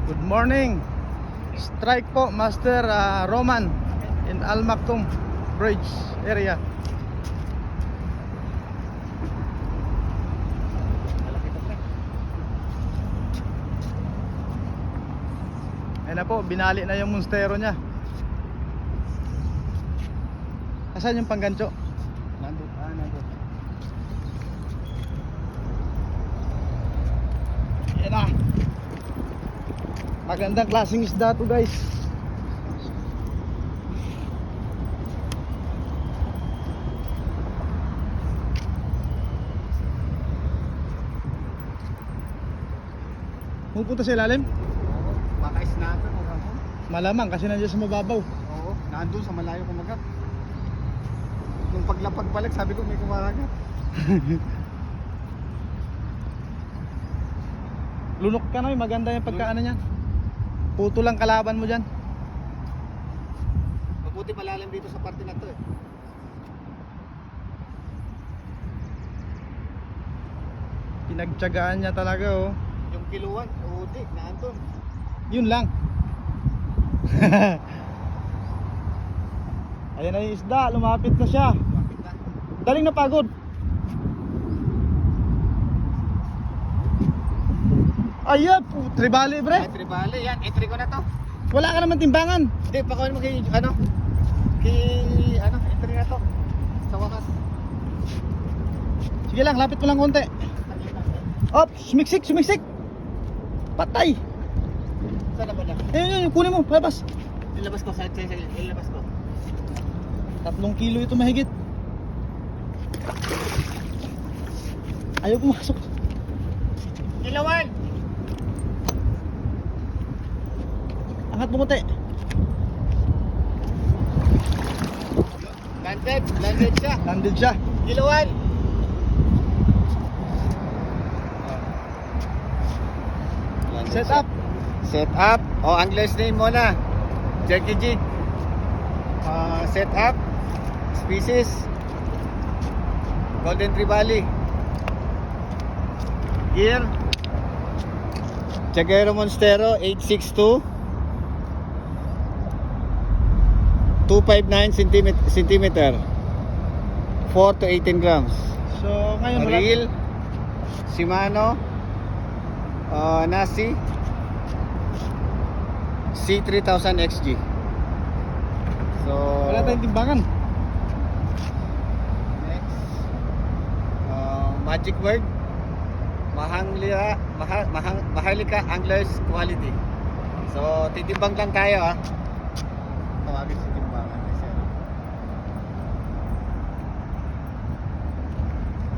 Good morning. Strike po, Master Roman in Al Maktoum Bridge area. Ayan na po, binali na yung monstero niya. Asan yung panggancho? Nandun. Ayan na. Magandang klaseng isda to, guys. Pupunta sa ilalim? Oo. Baka snapper o ako. Malamang kasi nandiyan sa mababaw. Oo. Nandun sa malayo kumagat. Nung paglapag balik sabi ko may kumaragat. Lunok ka na, maganda yung pagkaano niyan. Puto lang kalaban mo dyan. Mabuti malalim dito sa parte na to eh. Pinagtyagaan niya talaga, oh. Yung kiluan, di, naandun. Yun lang. Ayan na yung isda, lumapit na siya. Bakit na? Daling napagod. Ayan, tribali, bre. Ay, tribali yan. Entry ko na to. Wala ka naman timbangan. Hindi, pakuhin mo kay, entry na to. Sa wakas. Sige lang, lapit mo lang konti. Op, sumiksik. Patay. Saan na ba na? Ayun, kunin mo, labas. Ilabas ko, ilabas ko. 3 kilo ito mahigit. Ayaw pumasok. Ilawan! Angat mo konti. Landed siya. Landed siya. Ilawan! Set up. Set up. O, Angler's name muna. Jerky jig. Set up. Species. Golden Trevally. Gear. Jaguaro Monstero 862. 259 centimeter. 4 to 18 grams. So, ngayon wala. Reel. Shimano. Nasi C3000 XG. So Wala tayong timbangan. next, magic word, Maharlika Anglers Quality. So titimbang lang tayo tawagin si timbangan sir.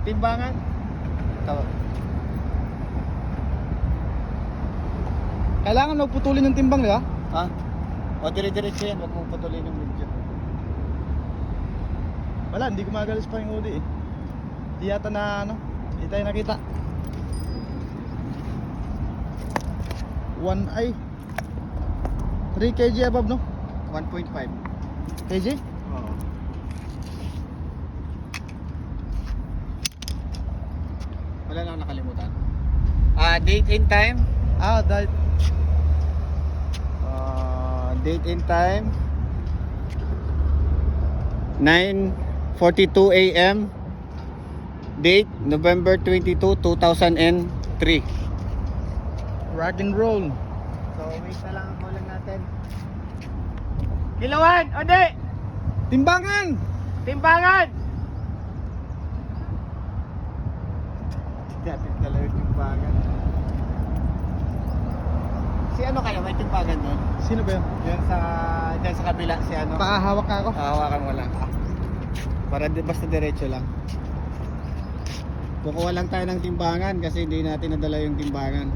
Timbangan tawag. Kailangan magputulin ng timbang, di ba? Ha? O dire-diretso yan, wag mong patuloy ng video. Wala, hindi gumagalis pa yung uli eh. Di yata na hindi tayo nakita. 1 eye 3 kg above, no? 1.5. Kg? Oo. Wala lang nakalimutan. Date and time. Dahil Date and time 9:42 AM. Date November 22, 2003. rock and roll. So wait na lang ang kulang natin. Kilawan! Ode! Timbangan! Timbangan! Dapat talaga yung timbangan. Si ano kaya may timbangan doon? Sino ba yun? Diyan sa kabila si ano. Pakahawak ka ako. Hawakan mo lang. Para basta diretso lang. Kukuha lang tayo ng timbangan kasi hindi natin nadala yung timbangan.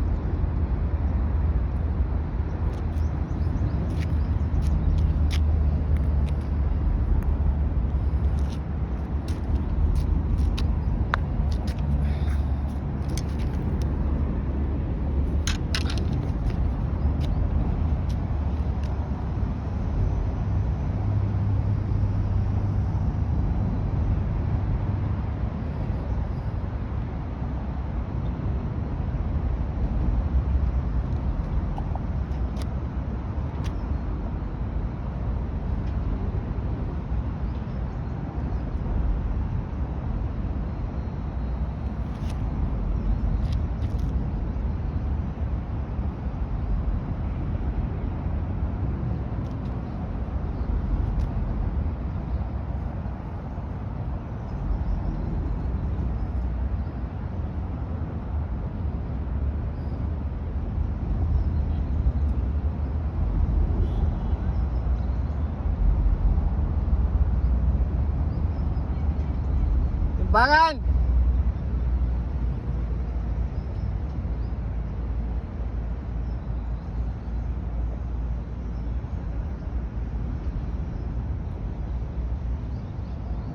Timbangan!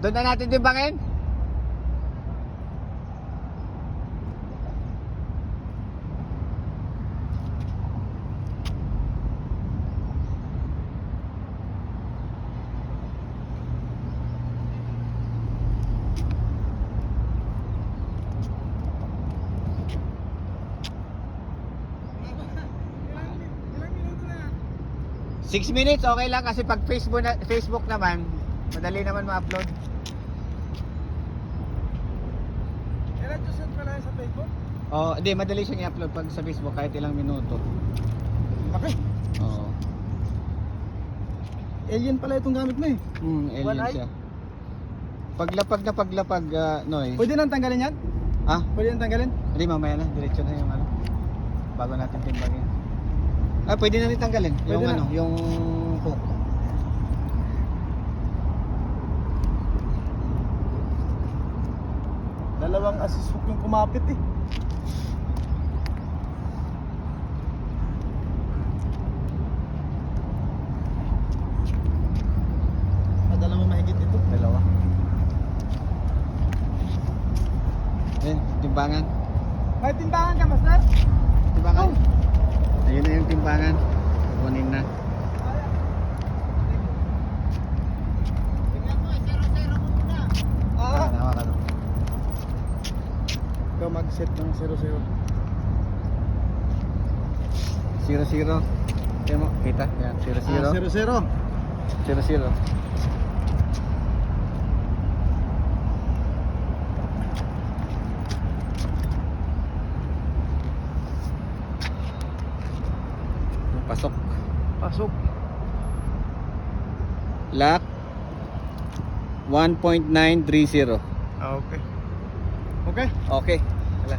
Doon na natin timbangin? Ilang minuto na yan? 6 minutes, okay lang kasi pag Facebook naman, madali naman ma-upload. Ilan to send pala yan sa Facebook? Oh, hindi, madali siyang i-upload pag sa Facebook kahit ilang minuto. Okay. Oo. Alien pala itong gamit mo eh. Alien One eye? siya. Paglapag, Noy. Pwede nang tanggalin yan? Ha? Pwede nang tanggalin? Hindi, mamaya na, diretso na yung ano. Bago natin timbangin. Ah, pwede na rin tanggalin. Pwede Yung na. ano, yung hook. Dalawang assist hook yung kumapit eh. Padala mo mahigit ito? Dalawa. Ayun, timbangan. May timbangan ka, master? Timbangan. Ayun na yung timbangan. Kunin na. Ah, Nawa ka doon. ikaw mag-set ng 0-0. 0-0. Kaya mo, kita. Yan, 0-0. 0-0. 0-0. Pasok. Pasok. Lock 1.930. Ah, okay. Okay. Okay. Wala.